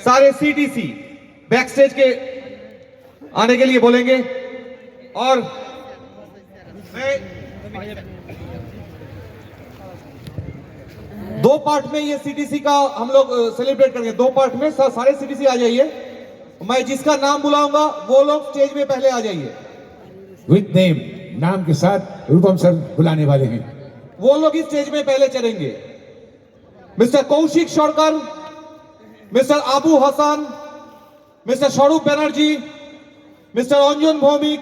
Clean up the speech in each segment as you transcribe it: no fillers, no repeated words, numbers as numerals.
सारे CTC back stage के आने के लिए बोलेंगे और मैं दो पार्ट में ये सीटीसी का हम लोग सेलिब्रेट करेंगे। दो पार्ट में सारे सीटीसी आ जाइए। मैं जिसका नाम बुलाऊंगा वो लोग स्टेज में पहले आ जाइए। विद नेम, नाम के साथ रूपम सर बुलाने वाले हैं। वो लोग इस स्टेज में पहले चलेंगे। मिस्टर कौशिक सरकार, मिस्टर आबू हसन, मिस्टर स्वरूप बनर्जी, मिस्टर अंजन भौमिक,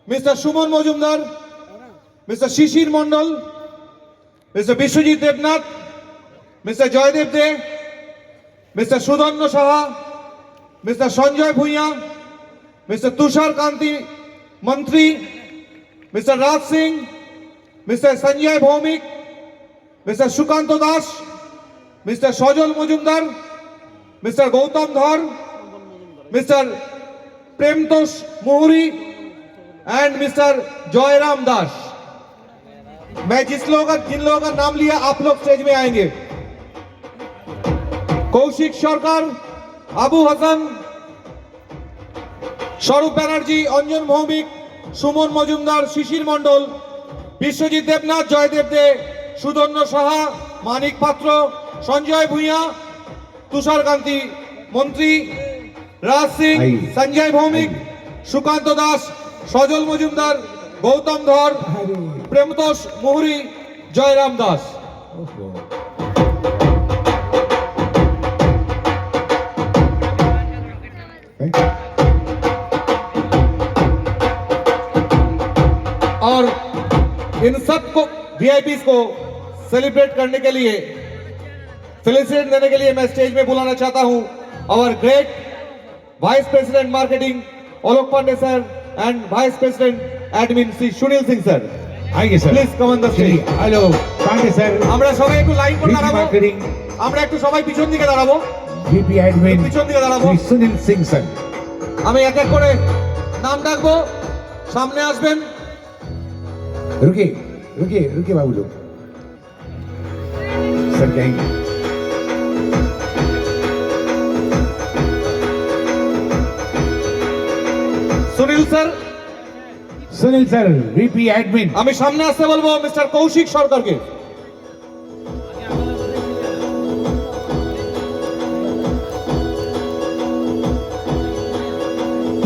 मिस्टर सुमन मजुमदार, मिस्टर शिशिर मंडल, मिस्टर विश्वजीत देवनाथ, मिस्टर जयदेव दे, मिस्टर सुधन्य साहा, मिस्टर संजय भूया, मिस्टर तुषार कांति मंत्री, mister Raj Singh, mister Sanjay Bhowmik, mister Sukanta दास, मिस्टर सजल मजुमदार, मिस्टर गौतम धर, mister प्रेमतोष Muhuri and mister Jairam दास। मैं जिन लोगों का नाम लिया आप लोग स्टेज में आएंगे। कौशिक सरकार, आबू हसन, स्वरूप बनर्जी, अंजन भौमिक, सुमन मजुमदार, शिशिर मंडल, विश्वजीत देवनाथ, जयदेव दे, सुधन्य साहा, मानिक पात्र, संजय भूया, तुषार कांति मंत्री, राज सिंह, संजय भौमिक, सुकांत दास, सजल मजुमदार, गौतम धर, प्रेमतोष मुहुरी, जयराम दास। और इन सबको वीआईपीज को सेलिब्रेट करने के लिए, फेलिसिटेट देने के लिए मैं स्टेज में बुलाना चाहता हूं our great vice president marketing Alok Pandey sir and vice president admin Shri Sunil Singh sir. आइए sir, please come on the stage. Hello Pandey sir, আমরা সবাই একটু লাইন করে দাঁড়াবো। মার্কেটিং, আমরা একটু সবাই পিছন দিকে দাঁড়াবো। ভিপি এডমিন পিছন দিকে দাঁড়াবো। শ্রী সুনীল সিং স্যার। আমি এক এক করে নাম ডাকবো, সামনে আসবেন। रुकिए रुकिए रुकिए बाबू लोग, सर कहेंगे। Sunil sir, Sunil sir VP admin. আমি সামনে আসতে বলবো মিস্টার কৌশিক সরকারকে।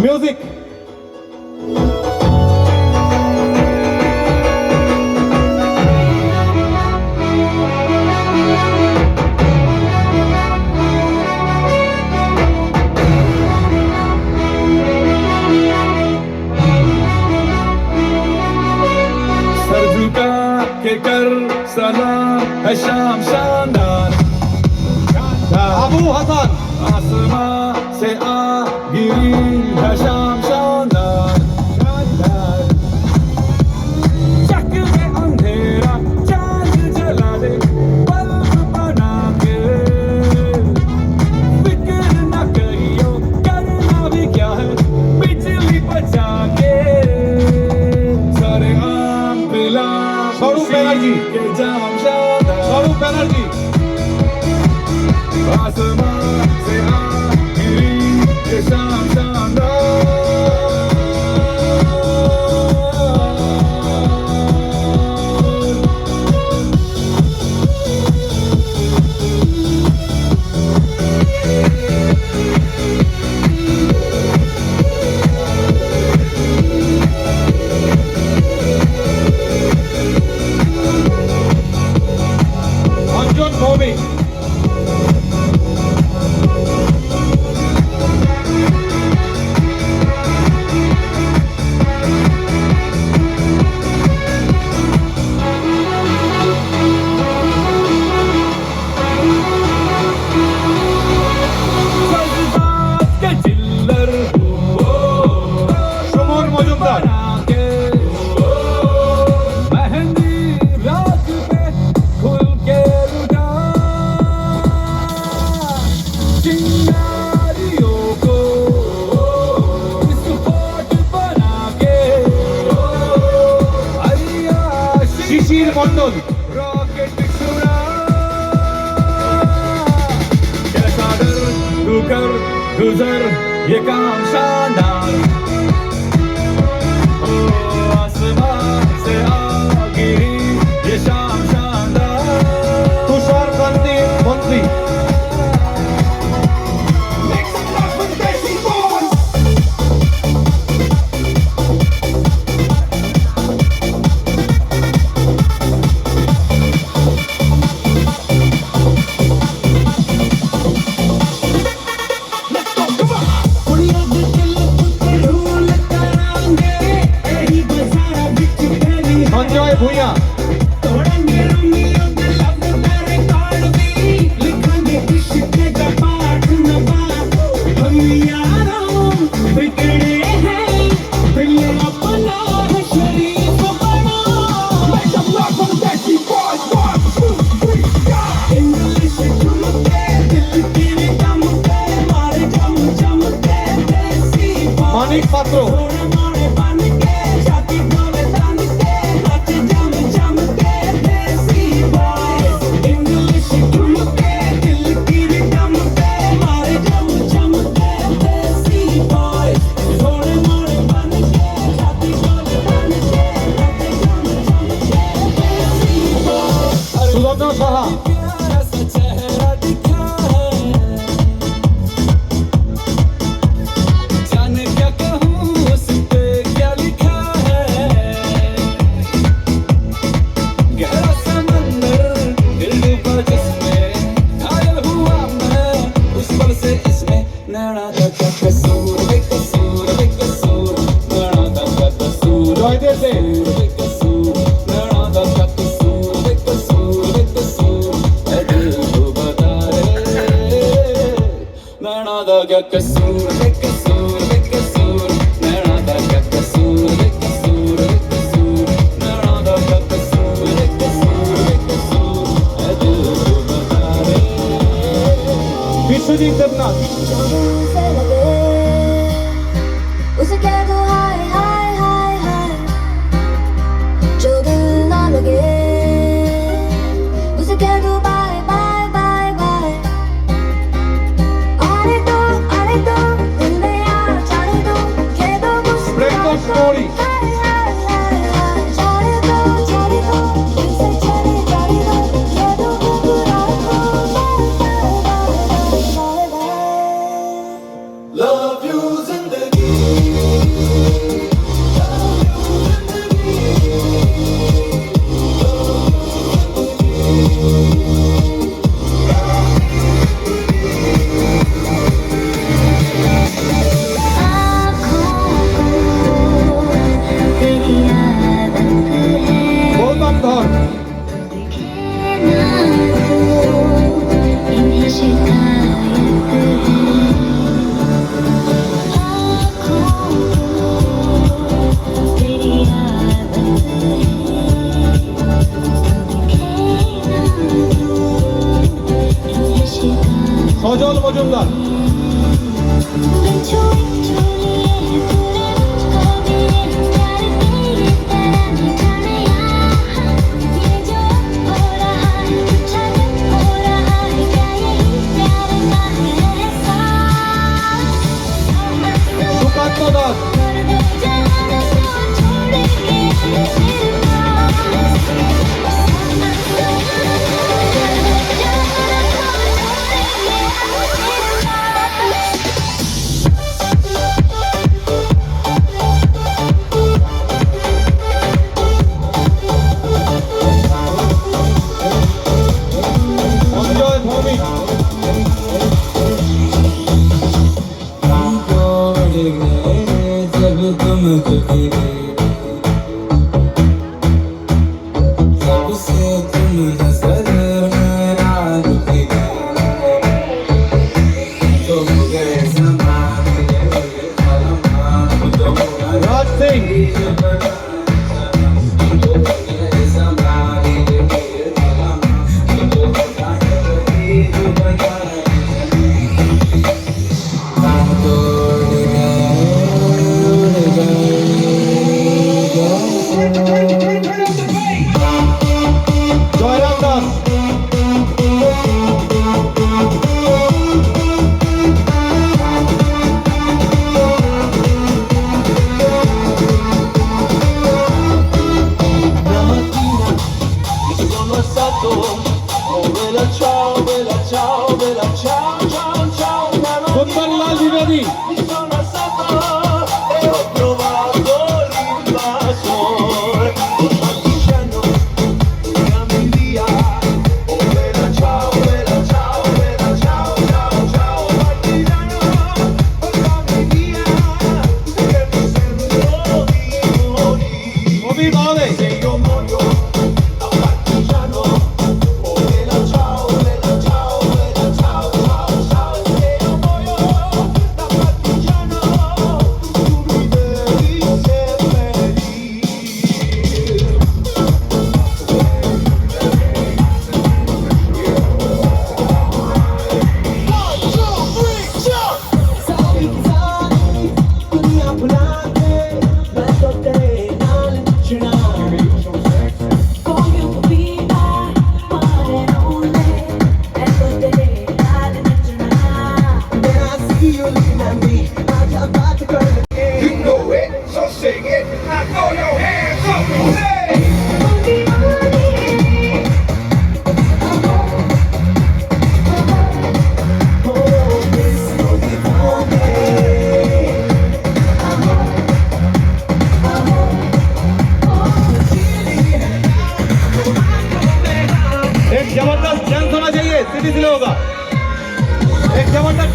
মিউজিক। कर सलाम है शाम शानदार, आबू हसन, आसमां से आ गिरी है शाम शानदार, चक में अंधेरा चांद जला दे बल्ब बना के, फिक्र न करियो करना भी क्या है बिजली बचा के, सारे आम पिला स्वरूप बनर्जी, के जाम शानदार, स्वरूप बनर्जी, आसमां से आ गिरी ये शाम शानदार। अंजन भौमिक, सुमन मजुमदार, শিশির মন্ডল, रॉकेट छुड़ा कैसा डर तू कर गुजर ये काम शानदार ओ आसमान से आ गिरी ये शाम शानदार তুষার কান্তি মন্ত্রী সঞ্জয় ভূঁইয়া মানিক পাত্র সুদর্শন সাহা प्यारा सा चेहरा दिखा है जाने क्या कहूँ उस पे क्या लिखा है गहरा समंदर दिल डूबा जिसमें घायल हुआ मैं उस पल से इसमें नैना का क्या कसूर बेकसूर बेकसूर नैना का क्या कसूर জয়দেব দে बेकसूर नैना का क्या कसूर बेकसूर बेकसूर ऐ दिल को बता रे नैना का क्या कसूर बेकसूर बेकसूर नैना का क्या कसूर बेकसूर बेकसूर नैना का क्या कसूर बेकसूर बेकसूर ऐ दिल को बता रे বিশ্বজিৎ দেবনাথ से लगे उसे कह दो हाय हाय हाय हाय जो दिल ना लगे उसे कह दो बाय बाय बाय बाय आने दो दिल में आ जाने दो कह दो ब्रेक द स्टोरी हाय हाय हाय हाय जाने दो दिल से चले जाने दो कह दो मुस्कुराए दो bye bye bye bye Love you जिंदगी গৌতম ধর সজল মজুমদার সুকান্ত দাস সঞ্জয় ভৌমিক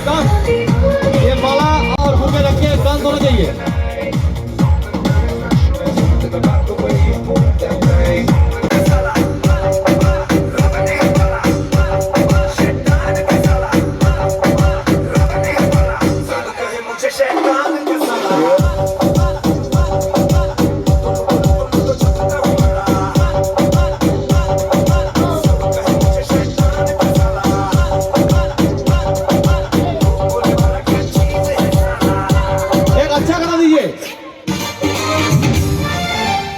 डांस। ये माला और बुके रख के डांस होना चाहिए। एक अच्छा गाना दीजिए।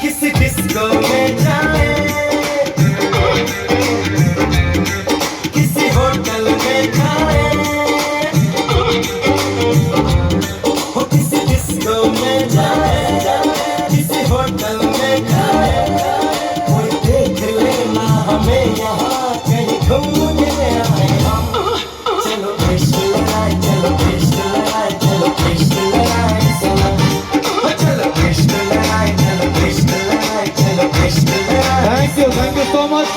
किसी डिस्को में जाए, किसी होटल में जाए, हो किसी डिस्को में जाए, किसी होटल में जाए, कोई देख लेना हमें यहाँ कहीं घूमने आए हम। चलो कृष्ण लगाए, चलो कृष्ण लगाए, चलो कृष्ण लगाए सलाम। चलो कृष्ण लगाए, चलो कृष्ण लगाए, चलो कृष्ण लगाए। Thank you so much.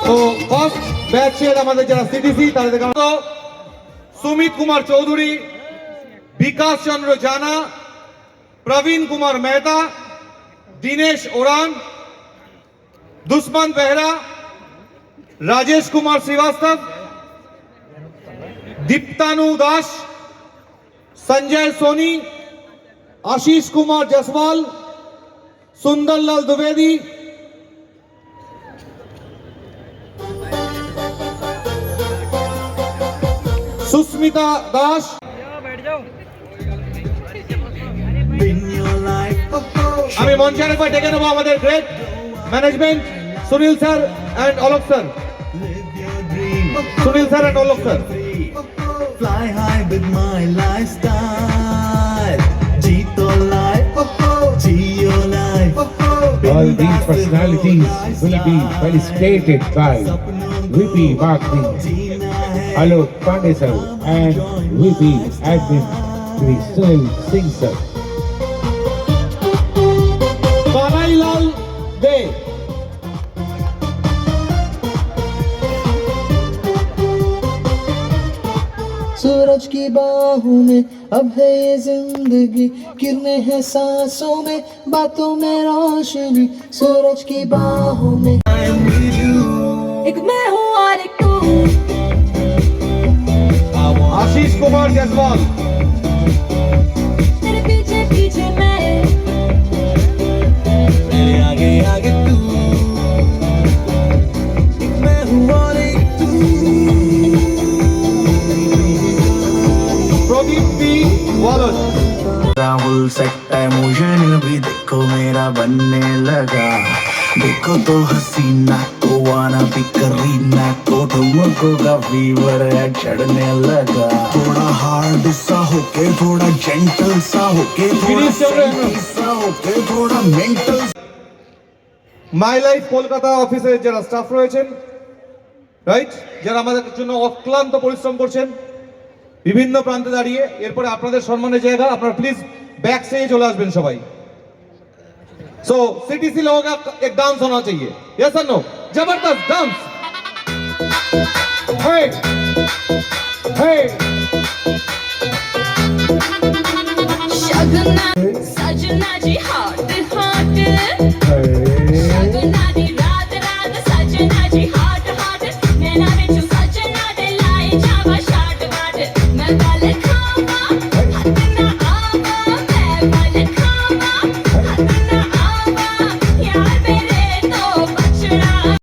तो ফার্স্ট ব্যাচের আমাদের যারা সিটিসি তাদের গান হলো সুমিত কুমার চৌধুরী, বিকাশ চন্দ্র জানা, প্রবীণ কুমার মেহতা, দীনেশ ওরান, দুষ্মন্ত বেহরা, রাজেশ কুমার শ্রীবাস্তব, দীপ্তানু দাস, সঞ্জয় সোনি, आशीष कुमार जसवाल, सुंदरलाल द्विवेदी, सुस्मिता दास। আমি মঞ্চের উপর ডেকে নেবো আমাদের great management Sunil sir and Alok sir. Sunil sir and Alok sir. Fly high with my lifestyle. Jeeto life, Geo life. All these personalities will be felicitated by VP Marketing, Alok Pandey sir, and VP Admin Shri Sunil Singh sir. Kanailal Dey. सूरज की बाहों में अब है ये जिंदगी, किरणें हैं सांसों में, बातों में रोशनी। सूरज की बाहों में एक मैं हूँ और एक तू। आशीष कुमार जसवाल, तेरे पीछे पीछे मैं, मेरे आगे आगे तू, एक मैं हूँ और एक तू। प्रदीप पी वालद। राहुल सेट इमोशन भी देखो मेरा बनने लगा। देखो तो हसीना को आना भी करीना को ठुमको का फीवर है चढ़ने लगा। थोड़ा हार्ड सा होके, थोड़ा जेंटल सा होके, थोड़ा sexy सा होके, थोड़ा मेंटल। মাই লাইফ কলকাতা অফিসের যারা স্টাফ রয়েছেন, রাইট, যারা আমাদের জন্য অক্লান্ত পরিশ্রম করছেন বিভিন্ন প্রান্তে দাঁড়িয়ে, এরপরে আপনাদের সম্মানের জায়গা, আপনারা প্লিজ बैक से ही चले আসবেন সবাই। सो सीटीसी लोगों का एक डांस होना चाहिए, यस और नो? जबरदस्त डांस। हे हे शगुना सजना जी हॉट हॉट, शगुना